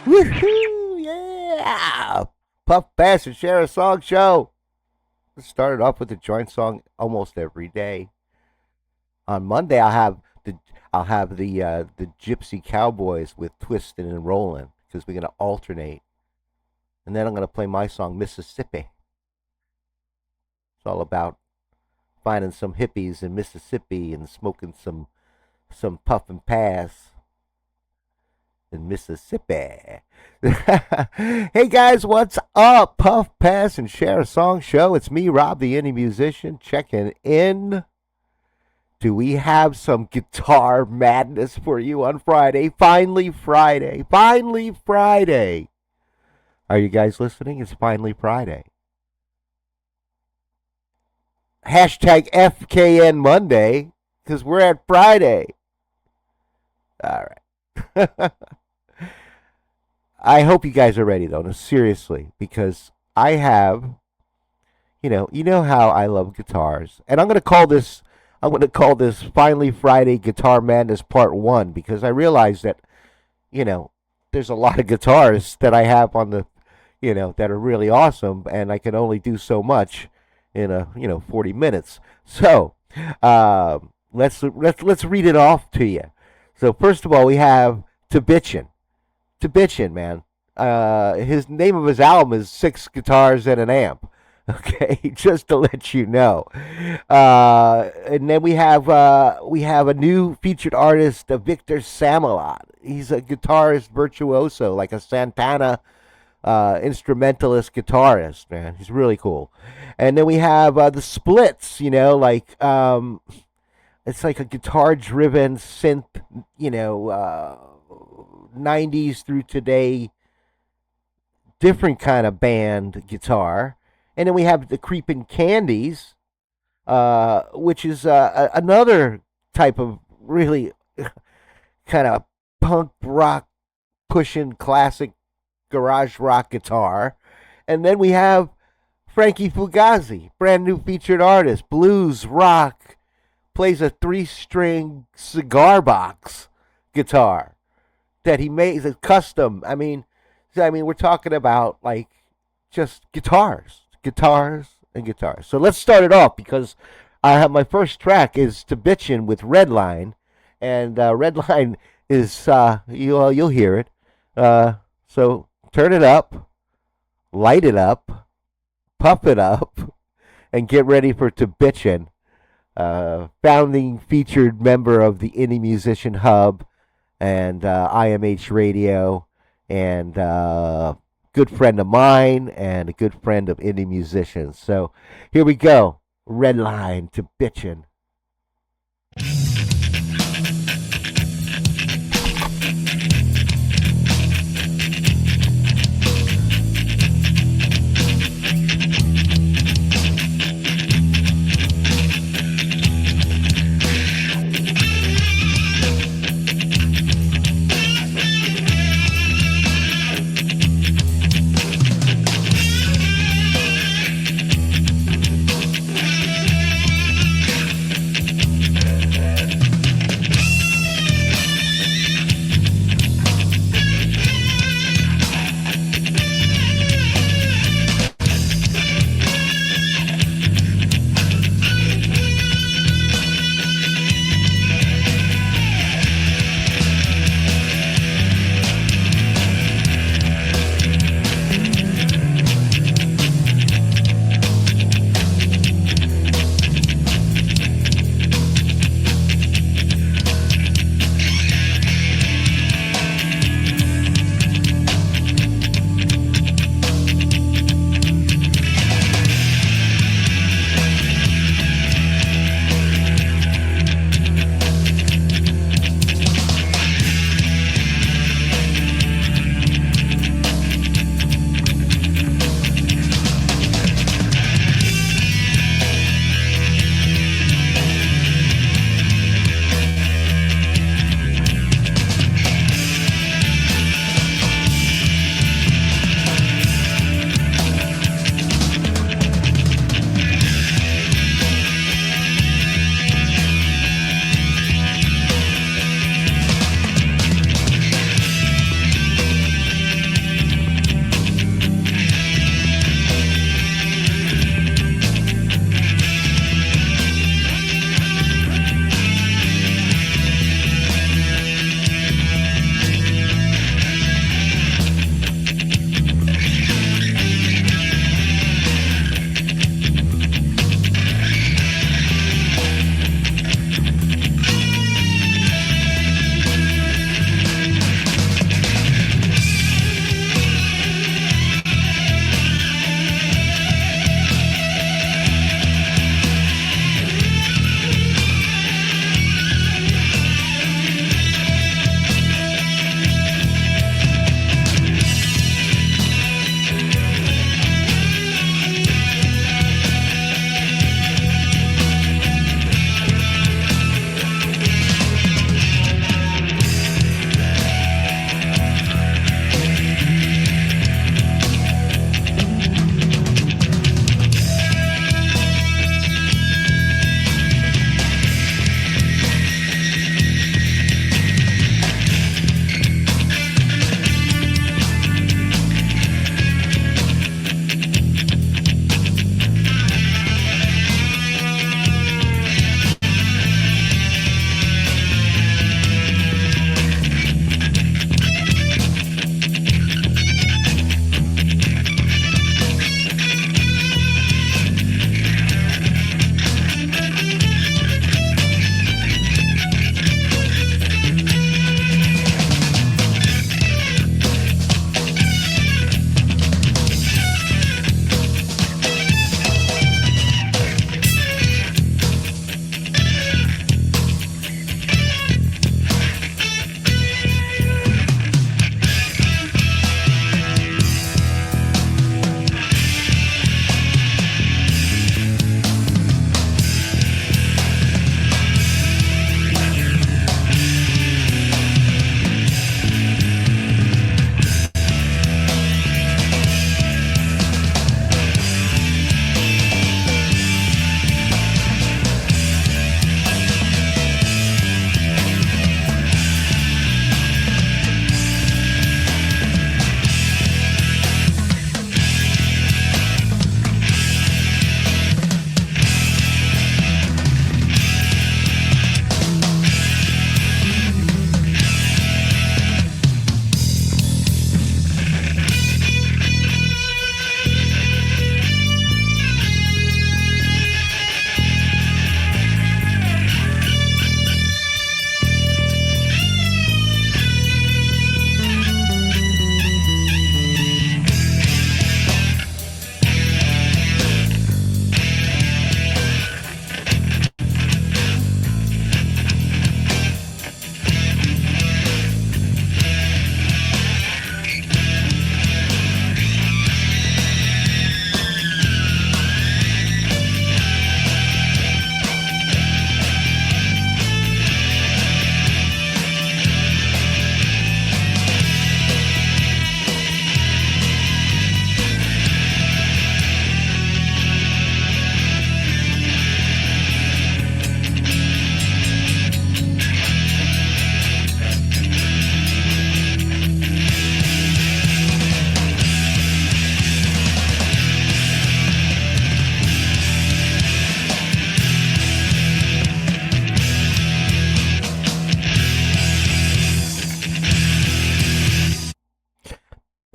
Woohoo! Yeah! Puff Pass and Share a Song Show. Let's start it off with a joint song almost every day. On Monday, I'll have the Gypsy Cowboys with Twistin' and Rollin' because we're gonna alternate, and then I'm gonna play my song Mississippi. It's all about finding some hippies in Mississippi and smoking some puff and pass in Mississippi. Hey guys, what's up? Puff, Pass, and Share a Song Show. It's me, Rob, the indie musician, checking in. Do we have some guitar madness for you on Friday? Finally Friday. Finally Friday. Are you guys listening? It's finally Friday. Hashtag FKN Monday, because we're at Friday. All right. I hope you guys are ready, though. No, seriously, because I have, you know how I love guitars, and I'm going to call this Finally Friday Guitar Madness Part 1, because I realize that, there's a lot of guitars that I have on the, that are really awesome, and I can only do so much in 40 minutes. So, let's read it off to you. So first of all, we have To Bitchin', man. His name of his album is Six Guitars and an Amp. Okay, just to let you know. And then we have a new featured artist, Victor Samalot. He's a guitarist virtuoso, like a Santana instrumentalist guitarist, man. He's really cool. And then we have the Splitz, it's like a guitar-driven synth, 90s through today, different kind of band guitar. And then we have the Creepin' Candies, which is another type of really kind of punk rock pushing classic garage rock guitar. And then we have Frankie Fugazi, brand new featured artist, blues rock, plays a 3-string cigar box guitar that he made, a custom. I mean, we're talking about like just guitars, and guitars. So let's start it off, because I have my first track is To Bitchin' with Redline, and Redline is you'll hear it. So turn it up, light it up, puff it up, and get ready for To Bitchin'. Founding featured member of the Indie Musician Hub and IMH Radio, and good friend of mine and a good friend of indie musicians. So here we go. Redline, To Bitchin'.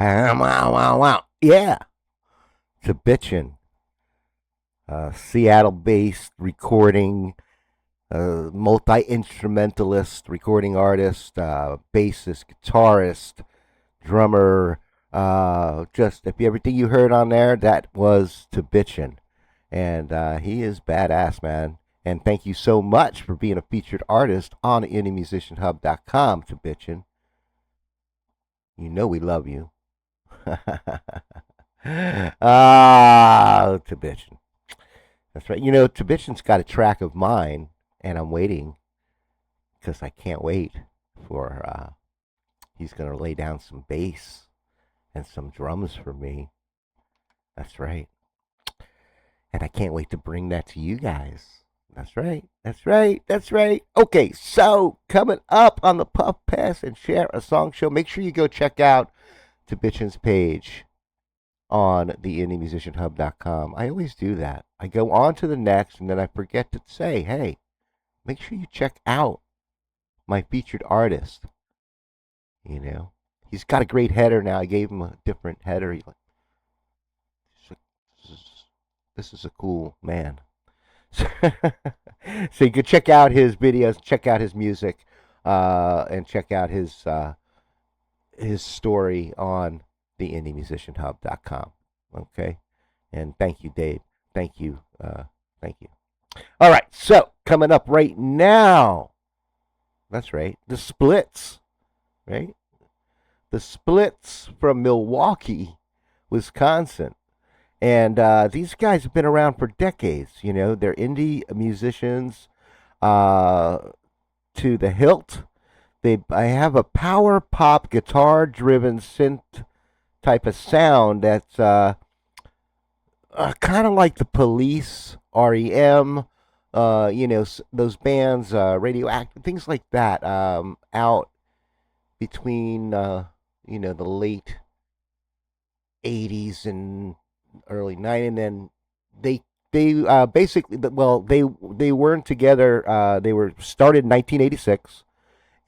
Wow, wow, wow. Yeah, to bitchin'. Seattle-based recording, multi-instrumentalist, recording artist, bassist, guitarist, drummer. Just if everything you heard on there, that was to bitchin', and he is badass, man. And thank you so much for being a featured artist on IndieMusicianHub.com to bitchin'. You know we love you. To bitchin'. That's right. You know, Tibition's got a track of mine, and I'm waiting because I can't wait for. He's gonna lay down some bass and some drums for me. That's right, and I can't wait to bring that to you guys. That's right. That's right. That's right. Okay, so coming up on the Puff Pass and Share a Song show, make sure you go check out Tibition's page on the indiemusicianhub.com. I always do that. I go on to the next and then I forget to say, hey, make sure you check out my featured artist. You know, he's got a great header now. I gave him a different header. He's like, this is a cool man. So you can check out his videos, check out his music, and check out his story on the indiemusicianhub.com. Okay? And thank you, Dave. Thank you. Thank you. All right. So, coming up right now. That's right. The Splitz. Right? The Splitz from Milwaukee, Wisconsin. And these guys have been around for decades. You know, they're indie musicians to the hilt. I have a power pop guitar driven synth type of sound that's kind of like the Police, REM, those bands, Radioactive, things like that, out between the late 80s and early 90s, and then they basically, well, they weren't together. They were started in 1986.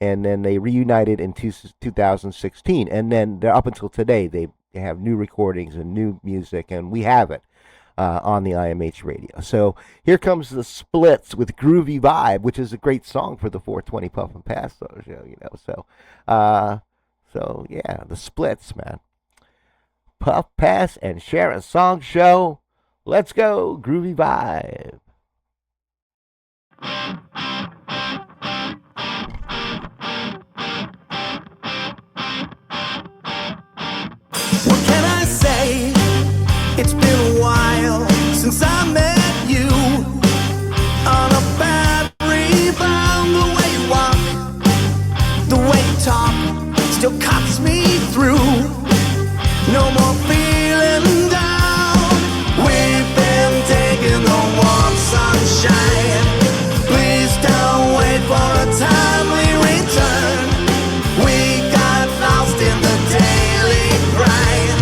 And then they reunited in 2016. And then up until today, they have new recordings and new music, and we have it on the IMH Radio. So here comes the Splitz with Groovy Vibe, which is a great song for the 420 Puff and Pass show, So yeah, the Splitz, man. Puff, Pass, and Share a Song show. Let's go, Groovy Vibe. What can I say? It's been a while since I met you. On a battery bound, the way you walk, the way you talk, still cuts me through. No more feeling down. We've been taking the warm sunshine. Please don't wait for a timely return. We got lost in the daily grind.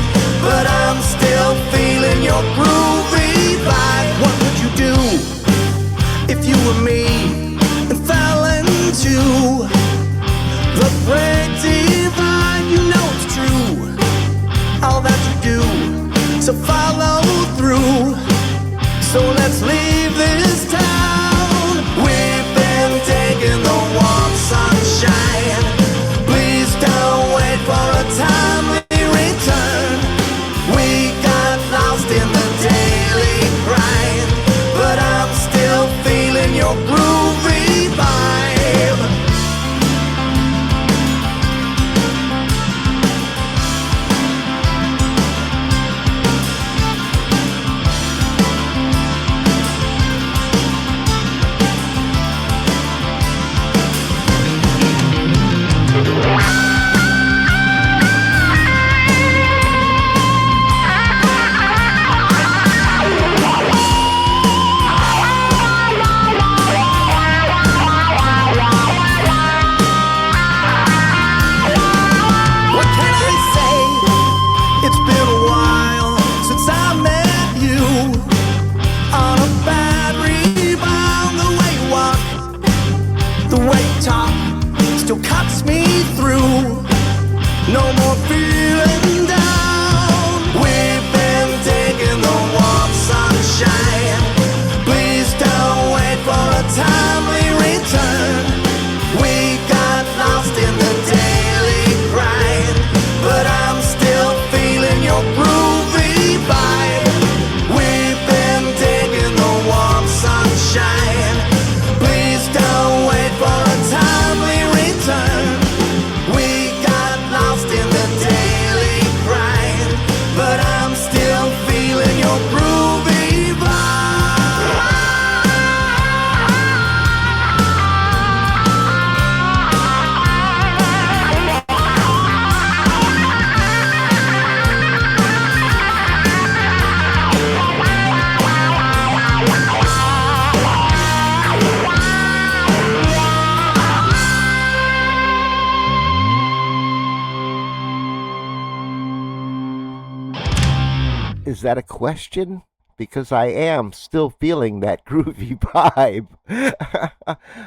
Is that a question? Because I am still feeling that groovy vibe.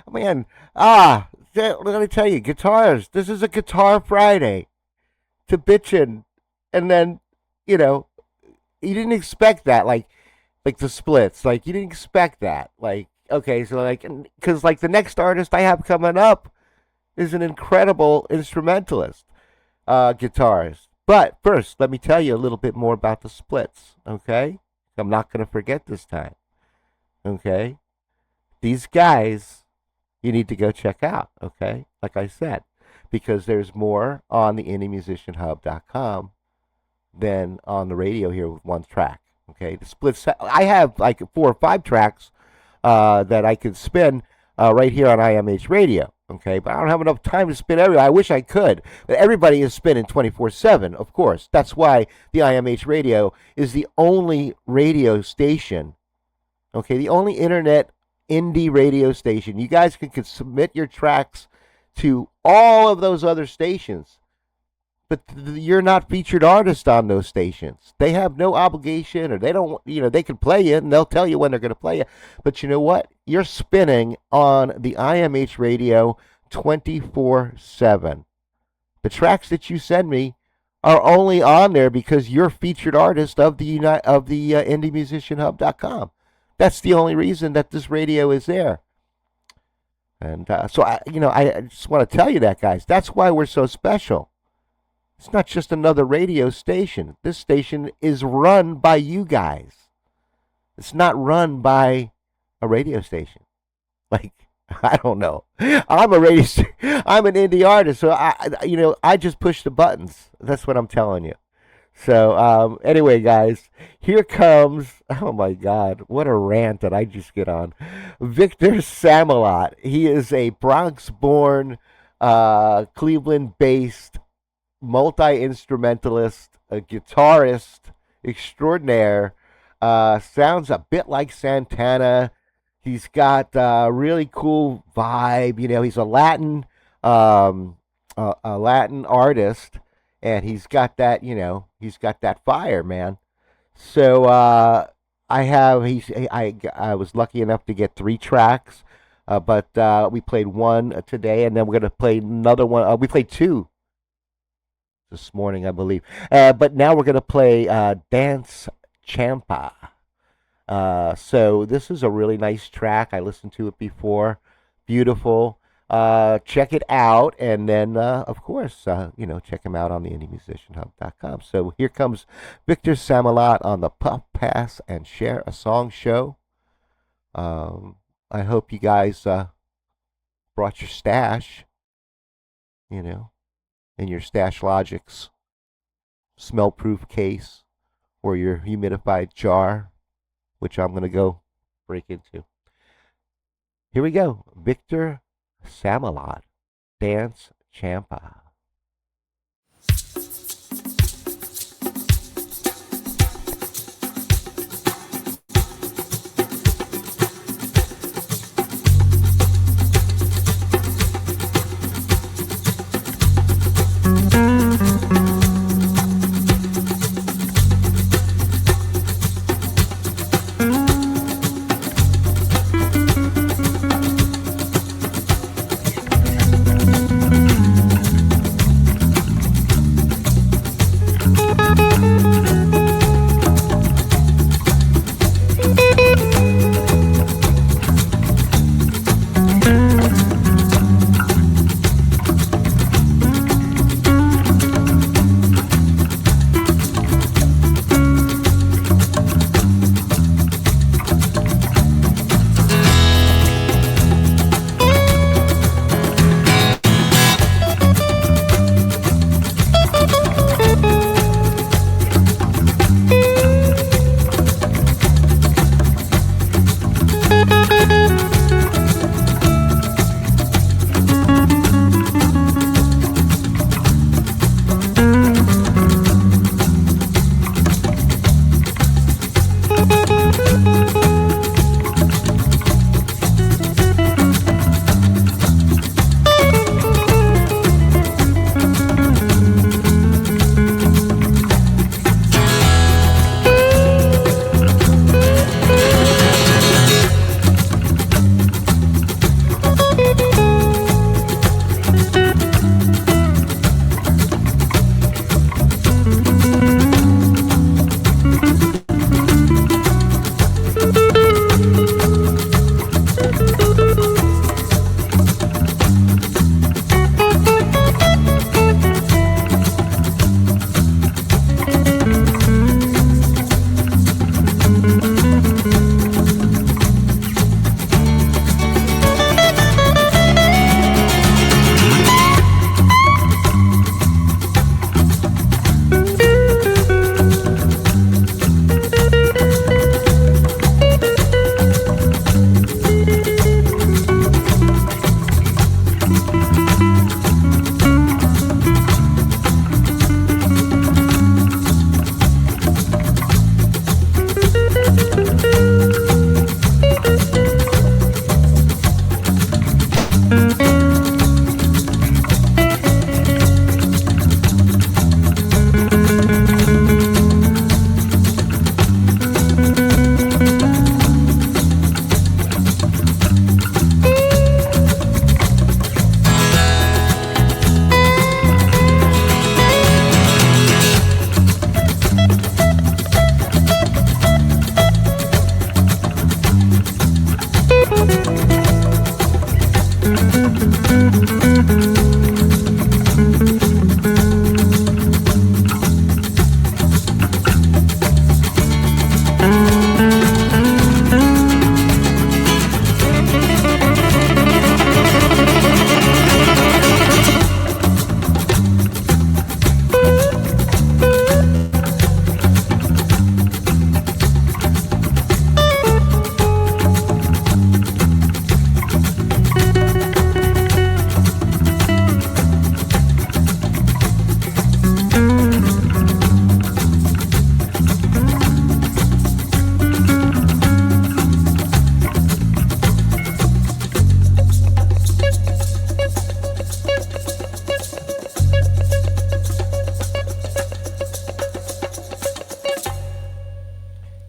Man, let me tell you, guitars. This is a Guitar Friday to bitchin', and then, you know, you didn't expect that, like the Splitz. Like you didn't expect that. Like okay, so like, because like the next artist I have coming up is an incredible instrumentalist, guitarist. But first, let me tell you a little bit more about the Splitz. Okay, I'm not gonna forget this time. Okay, these guys, you need to go check out. Okay, like I said, because there's more on the indiemusicianhub.com than on the radio here with one track. Okay, the Splitz. I have like 4 or 5 tracks that I could spin right here on IMH Radio. Okay, but I don't have enough time to spin every. I wish I could, but everybody is spinning 24/7. Of course, that's why the IMH Radio is the only radio station. Okay, the only internet indie radio station. You guys can submit your tracks to all of those other stations, but you're not featured artist on those stations. They have no obligation, or they don't, they can play you and they'll tell you when they're going to play you. But you know what? You're spinning on the IMH Radio 24/7. The tracks that you send me are only on there because you're featured artist of the indiemusicianhub.com. That's the only reason that this radio is there. And so I just want to tell you that, guys. That's why we're so special. It's not just another radio station. This station is run by you guys. It's not run by a radio station. Like, I don't know. I'm an indie artist, so I just push the buttons. That's what I'm telling you. So anyway, guys, here comes. Oh my God, what a rant that I just get on. Victor Samalot. He is a Bronx-born, Cleveland-based multi-instrumentalist, a guitarist extraordinaire. Sounds a bit like Santana. He's got a really cool vibe. He's a Latin artist, and he's got that. He's got that fire, man. So I was lucky enough to get 3 tracks, but we played one today, and then we're gonna play another one. We played 2 this morning, I believe. But now we're going to play Dance Champa. So this is a really nice track. I listened to it before. Beautiful. Check it out. And then, of course, check him out on the indiemusicianhub.com. So here comes Victor Samalot on the Puff Pass and Share a Song show. I hope you guys brought your stash, in your Stash Logic's smell-proof case or your humidified jar, which I'm going to go break into. Here we go. Victor Samalot, Dance Champa.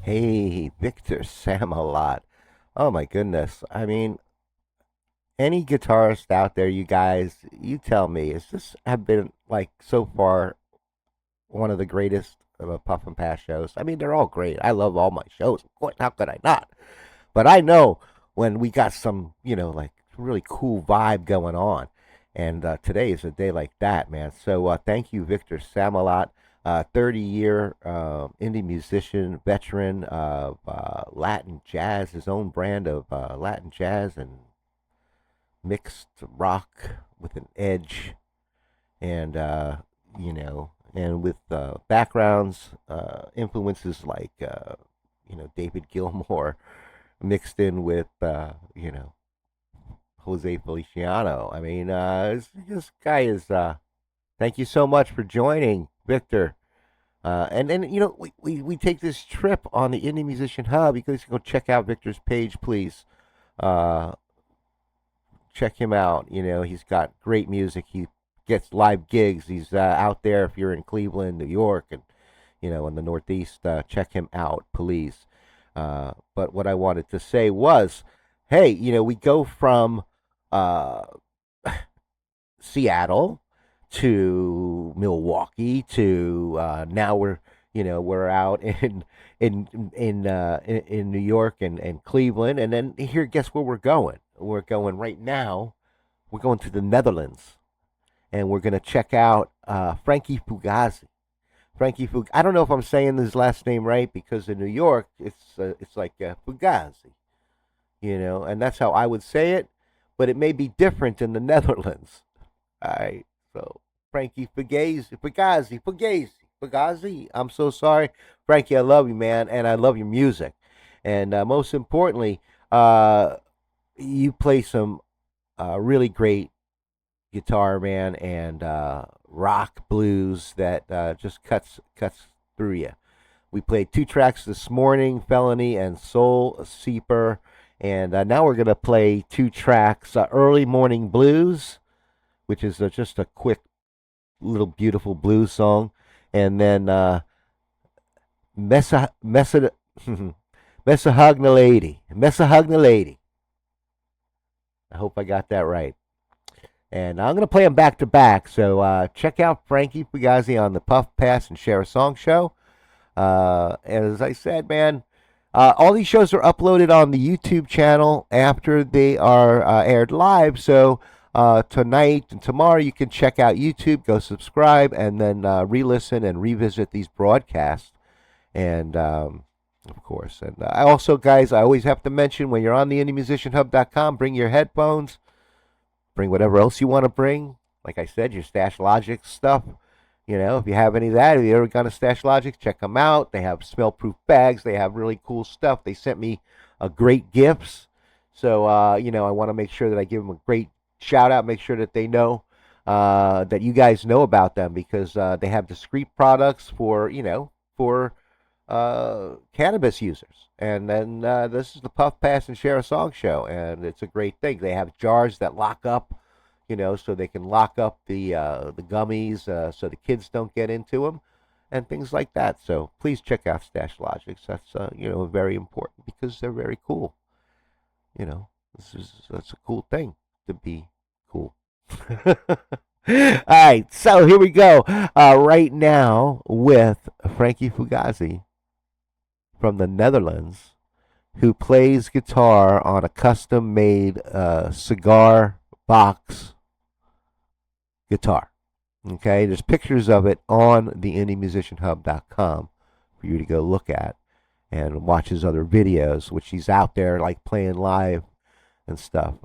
Hey, Victor Samalot. Oh my goodness. I mean, any guitarist out there, you guys, you tell me, is this have been like so far one of the greatest of a Puff and Pass shows? I mean, they're all great. I love all my shows. Of course, how could I not? But I know when we got some, like really cool vibe going on. And today is a day like that, man. So thank you, Victor Samalot, 30-year indie musician, veteran of Latin jazz, his own brand of Latin jazz and mixed rock with an edge, and and with backgrounds, influences like David Gilmour mixed in with Jose Feliciano. I mean, this guy is. Thank you so much for joining, Victor. And then we take this trip on the Indie Musician Hub. You guys can go check out Victor's page, please. Uh, Check him out. He's got great music. He gets live gigs. He's out there if you're in Cleveland, New York, and in the Northeast. Check him out, please. But what I wanted to say was, hey, we go from uh, Seattle to Milwaukee to now we're out in New York and Cleveland, and then here, guess where we're going? We're going right now. We're going to the Netherlands, and we're gonna check out Frankie Fugazi. I don't know if I'm saying his last name right, because in New York it's like Fugazi, and that's how I would say it, but it may be different in the Netherlands. All right, so Frankie Fugazi. I'm so sorry, Frankie. I love you, man, and I love your music, and most importantly, you play some really great guitar, man, and rock blues that just cuts through you. We played two tracks this morning, Felony and Soul Seeper, and now we're gonna play two tracks, Early Morning Blues, which is just a quick little beautiful blues song, and then Messa Hugna Lady. I hope I got that right. And I'm going to play them back to back. So check out Frankie Fugazi on the Puff Pass and Share a Song show. And as I said, man, all these shows are uploaded on the YouTube channel after they are aired live. So tonight and tomorrow you can check out YouTube, go subscribe, and then re-listen and revisit these broadcasts. And of course, and I also, guys, I always have to mention, when you're on the IndieMusicianHub.com, bring your headphones, bring whatever else you want to bring. Like I said, your Stash Logic stuff. If you have any of that, if you ever gone to Stash Logic, check them out. They have smell-proof bags. They have really cool stuff. They sent me great gifts. So, I want to make sure that I give them a great shout-out, make sure that they know that you guys know about them, because they have discreet products for cannabis users. And then this is the Puff Pass and Share a Song show, and it's a great thing. They have jars that lock up, so they can lock up the gummies, so the kids don't get into them, and things like that. So please check out Stash Logics. That's very important, because they're very cool. That's a cool thing to be cool. All right, so here we go. Right now with Frankie Fugazi from the Netherlands, who plays guitar on a custom-made cigar box guitar. Okay, there's pictures of it on the IndieMusicianHub.com for you to go look at and watch his other videos, which he's out there like playing live and stuff.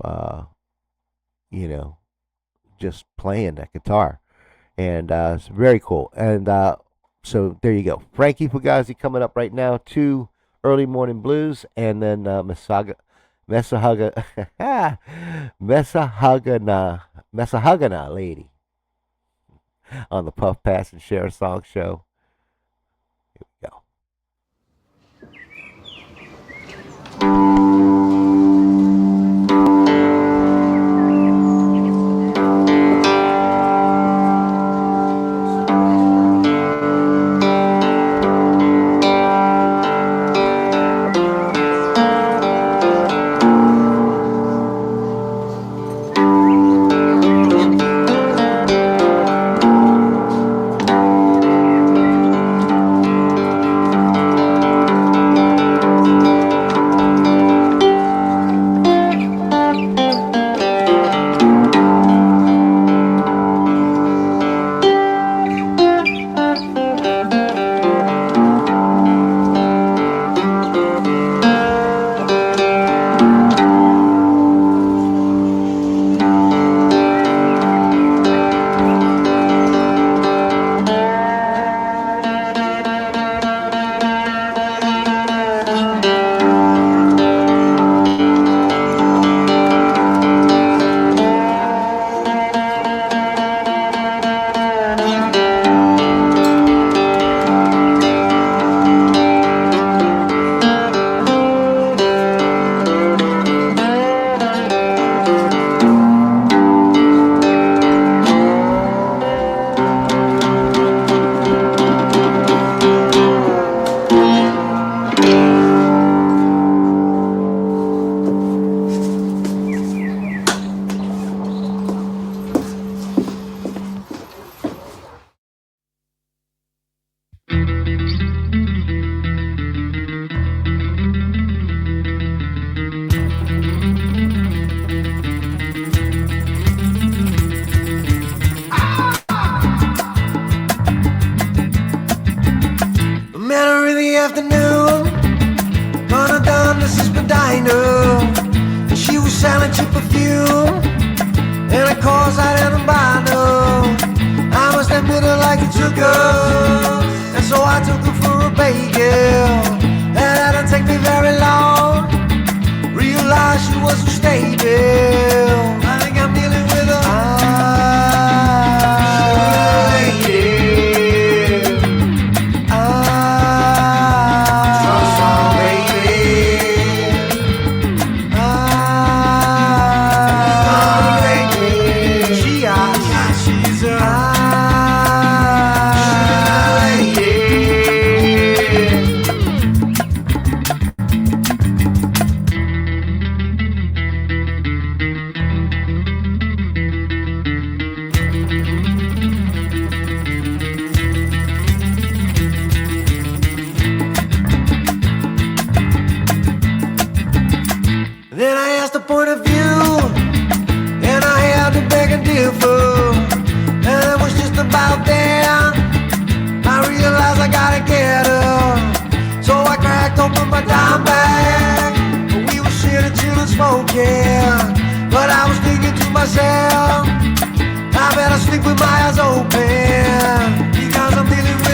Just playing that guitar, and it's very cool. And so there you go, Frankie Fugazi coming up right now. Two Early Morning Blues, and then Messahagana Lady on the Puff Pass and Share a Song show. Here we go. afternoon, gonna down to Sister Diner, and she was selling cheap perfume, and of course I didn't buy no. I must admit her like it took her, and so I took her for a bagel. That didn't take me very long, realized she wasn't stable. I think I'm dealing with a but I was thinking to myself, I better sleep with my eyes open, because I'm dealing with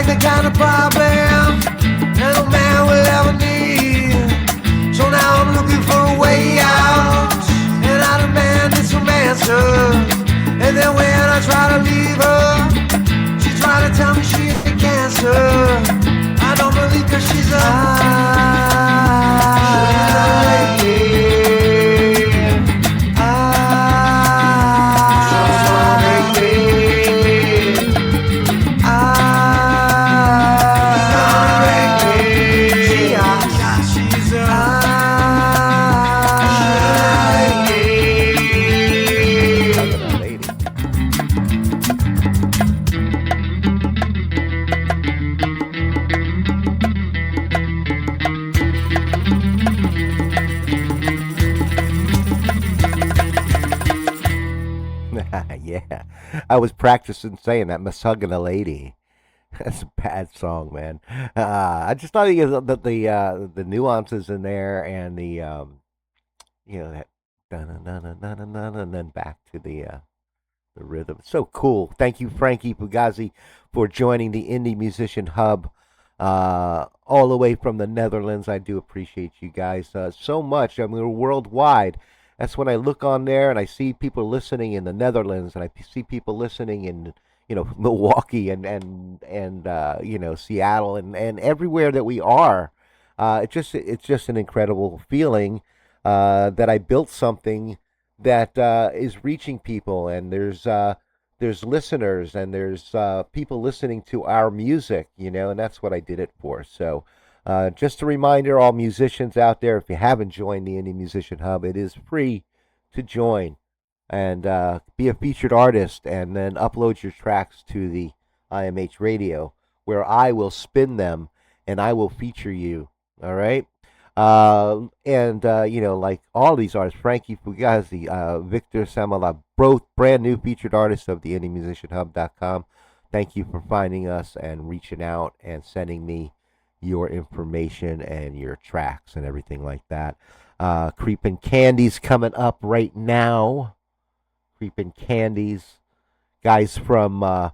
the kind of problem that no man will ever need. So now I'm looking for a way out, and I demanded some answers. And then when I try to leave her, she tried to tell me she had cancer. I don't believe that she's Yeah, I was practicing saying that, "Hugging a Lady." That's a bad song, man. I just thought the nuances in there and the that and then back to the rhythm. So cool. Thank you, Frankie Fugazi, for joining the Indie Musician Hub all the way from the Netherlands. I do appreciate you guys so much. I mean, we're worldwide. That's when I look on there and I see people listening in the Netherlands, and I see people listening in Milwaukee and Seattle and everywhere that we are. It's just an incredible feeling that I built something that is reaching people, and there's listeners, and there's people listening to our music, and that's what I did it for. So just a reminder, all musicians out there, if you haven't joined the Indie Musician Hub, it is free to join and be a featured artist, and then upload your tracks to the IMH Radio, where I will spin them and I will feature you. All right. Like all these artists, Frankie Fugazi, Victor Samala, both brand new featured artists of the IndieMusicianHub.com. Thank you for finding us and reaching out and sending me your information and your tracks and everything like that. Creepin' Candies coming up right now. Creepin' Candies, guys from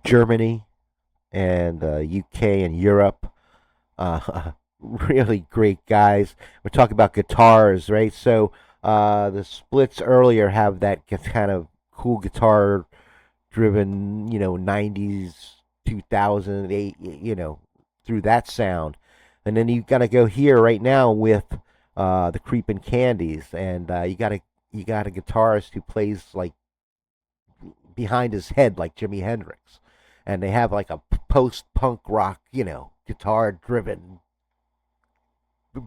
Germany and UK and Europe. Really great guys. We're talking about guitars, right? So the Splitz earlier have that kind of cool guitar driven, 90s 2008, through that sound. And then you got to go here right now with the Creeping Candies, and you got a guitarist who plays like behind his head like Jimi Hendrix, and they have like a post-punk rock, guitar-driven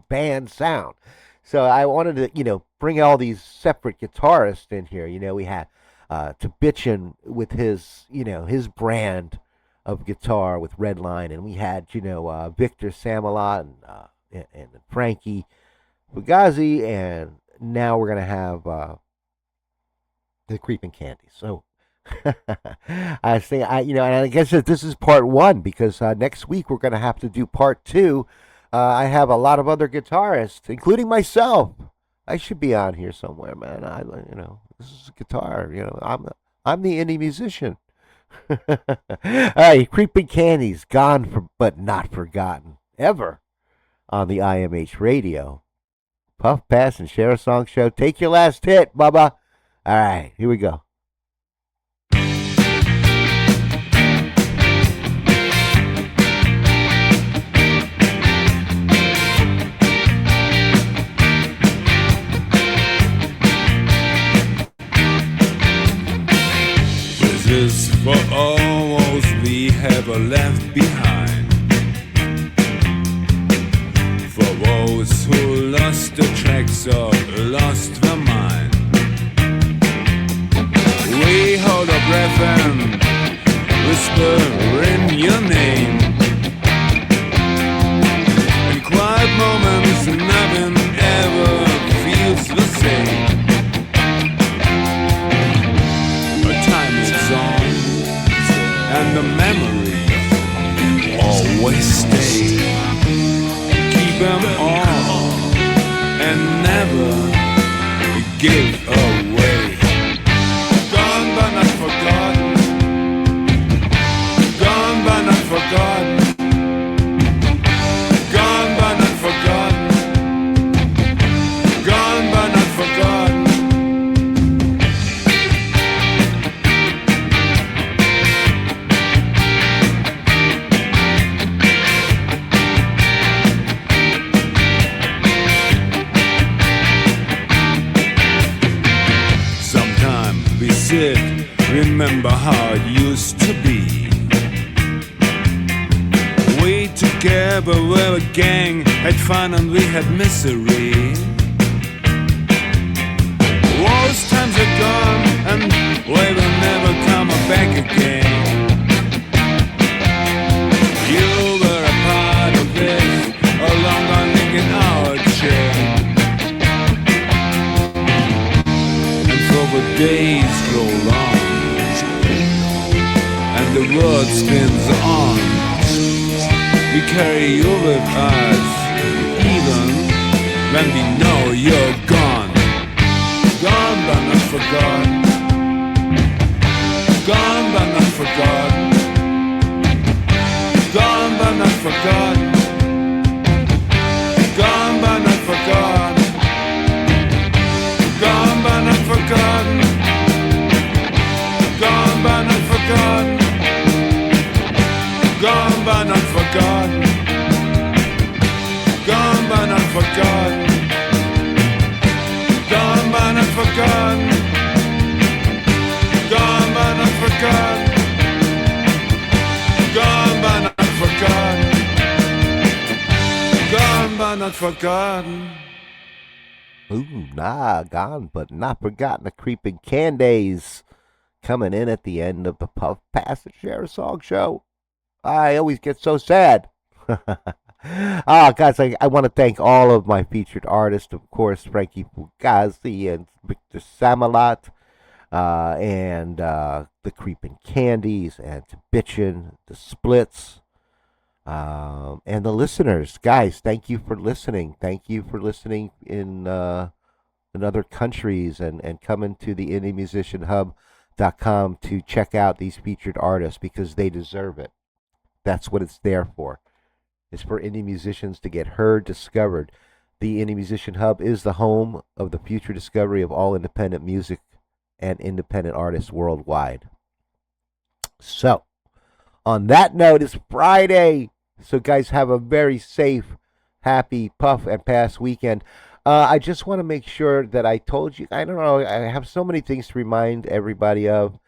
band sound. So I wanted to, bring all these separate guitarists in here. We had to bitchin' with his brand of guitar with Redline, and we had, Victor Samalot and Frankie Fugazi, and now we're gonna have the Creeping Candies. So I think and I guess that this is part one because next week we're gonna have to do part two. I have a lot of other guitarists, including myself. I should be on here somewhere, man. This is a guitar. I'm the indie musician. All right, Creeping Candies, but not forgotten ever on the IMH Radio. Puff, Pass, and Share a Song show. Take your last hit, Bubba. All right, here we go. This is for all those we have left behind. For those who lost the tracks or lost their mind. We hold our breath and whisper in your name. In quiet moments, nothing ever feels the same. Our time is on, and the memories always stay. Keep them all and never give away. Gone but not forgotten. Gone but not forgotten. Gone but not forgotten. Gone but not forgotten. Sometimes we sit, remember how it used to be. We together were a gang, had fun and we had misery. Those times are gone and we will never come back again. You were a part of this, along on in our chair. And for the days grow long, and the world spins on. We carry you with us, even when we know you're gone. Gone but not forgotten. Gone but not forgotten. Gone but not forgotten. Gone but not forgotten. Gone but not forgotten. Gone but not forgotten. Gone but not forgotten. Gone but not forgotten. Gone but not forgotten. Gone but not forgotten. Gone but not forgotten. Gone but not forgotten. Ooh, gone but not forgotten. The Creeping Candies coming in at the end of the Puff, Pass, and Share a Song show. I always get so sad. Guys, I want to thank all of my featured artists, of course, Frankie Fugazi and Victor Samalot, and the Creeping Candies, and Bitchin', the Splitz, and the listeners. Guys, thank you for listening. Thank you for listening in other countries and coming to the IndieMusicianHub.com to check out these featured artists because they deserve it. That's what it's there for. It's for indie musicians to get heard, discovered. The Indie Musician Hub is the home of the future discovery of all independent music and independent artists worldwide. So, On that note, it's Friday. So, guys, have a very safe, happy puff and pass weekend. I just want to make sure that I told you. I don't know. I have so many things to remind everybody of.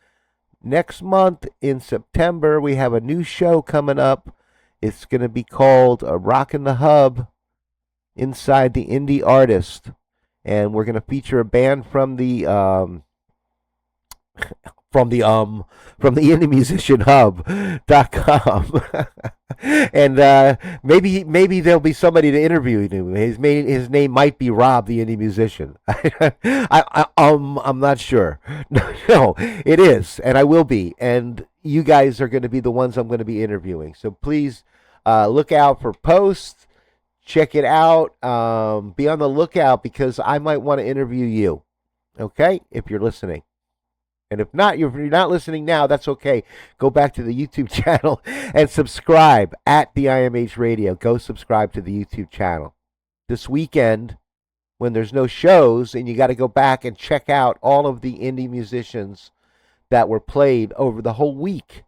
Next month in September, we have a new show coming up. It's going to be called Rockin' the Hub Inside the Indie Artist. And we're going to feature a band from the indiemusicianhub.com. And maybe there'll be somebody to interview him. His name might be Rob, the indie musician. I'm not sure. No, it is, and I will be. And you guys are going to be the ones I'm going to be interviewing. So please look out for posts. Check it out. Be on the lookout because I might want to interview you. Okay, if you're listening. And if not, if you're not listening now, that's okay. Go back to the YouTube channel and subscribe at the IMH Radio. Go subscribe to the YouTube channel. This weekend, when there's no shows, and you got to go back and check out all of the indie musicians that were played over the whole week.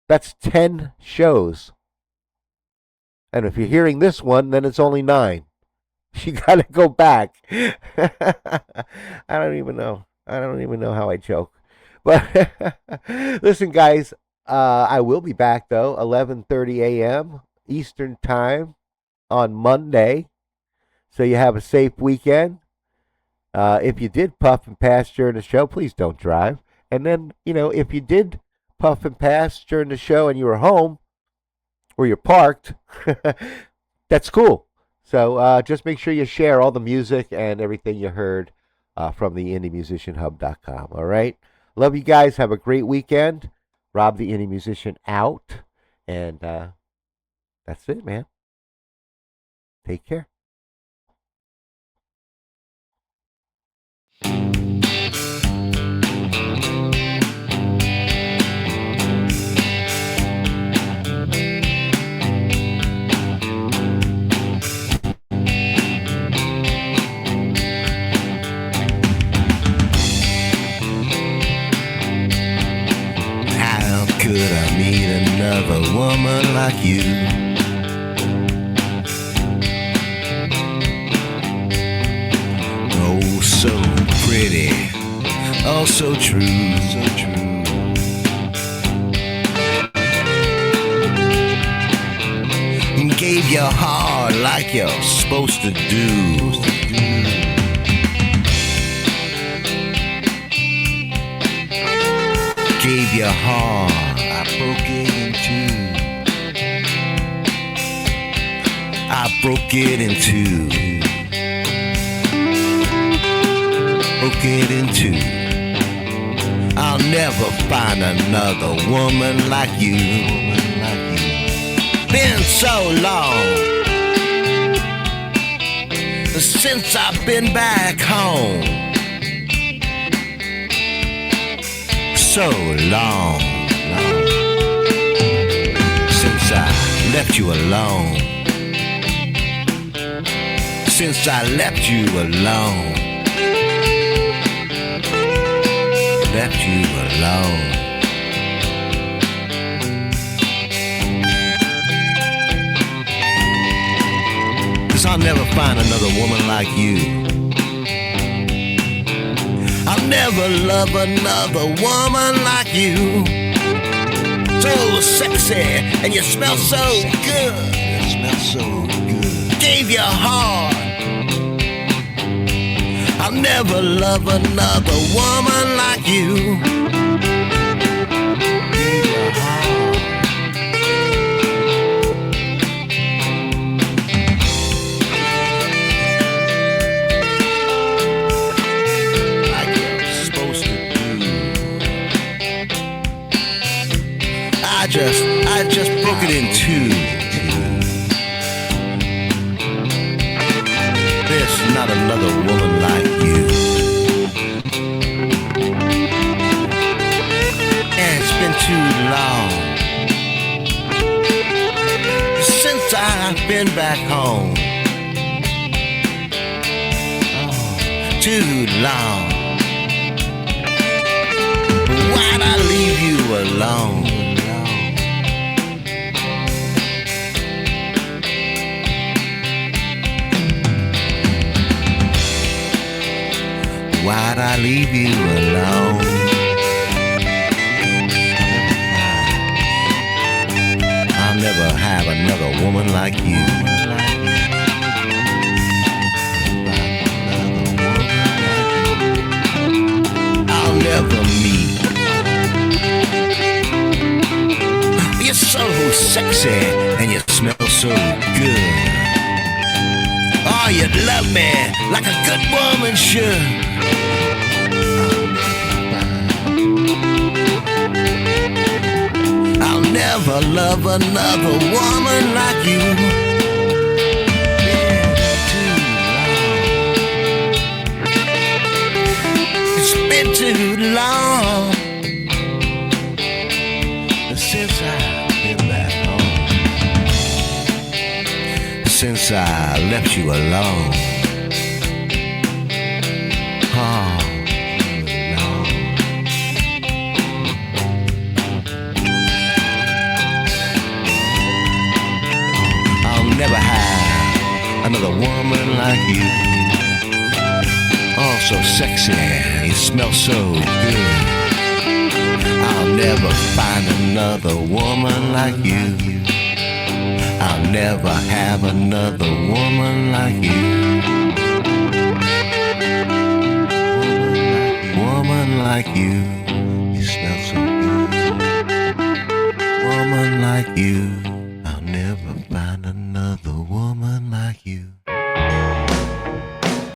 That's 10 shows. And if you're hearing this one, then it's only 9. You got to go back. I don't even know how I joke. But listen, guys, I will be back, though, 11:30 a.m. Eastern Time on Monday. So you have a safe weekend. If you did puff and pass during the show, please don't drive. And then, if you did puff and pass during the show and you were home or you're parked, that's cool. So just make sure you share all the music and everything you heard from the indiemusicianhub.com. All right? Love you guys. Have a great weekend. Rob the Indie Musician out. And that's it, man. Take care. Could I meet another woman like you? Oh, so pretty, oh, so true, so true. And gave your heart like you're supposed to do. Gave your heart, I broke it in two. I broke it in two. Broke it in two. I'll never find another woman like you. Been so long since I've been back home. So long since I left you alone. Since I left you alone. Left you alone. 'Cause I'll never find another woman like you. I'll never love another woman like you. So sexy and you smell so good. You smell so good. Gave your heart. I'll never love another woman like you. Gave your heart. I just broke it in two. There's not another woman like you. And it's been too long since I've been back home. Oh, too long. Why'd I leave you alone? leave you alone. I'll never have another woman like you. I'll never meet. You're so sexy and you smell so good. Oh, you love me like a good woman should. I'll never love another woman like you. It's been too long since I've been back home, since I left you alone. Oh, alone. I'll never have another woman like you. Oh, so sexy, you smell so good. I'll never find another woman like you. I'll never have another woman like you. Woman like you.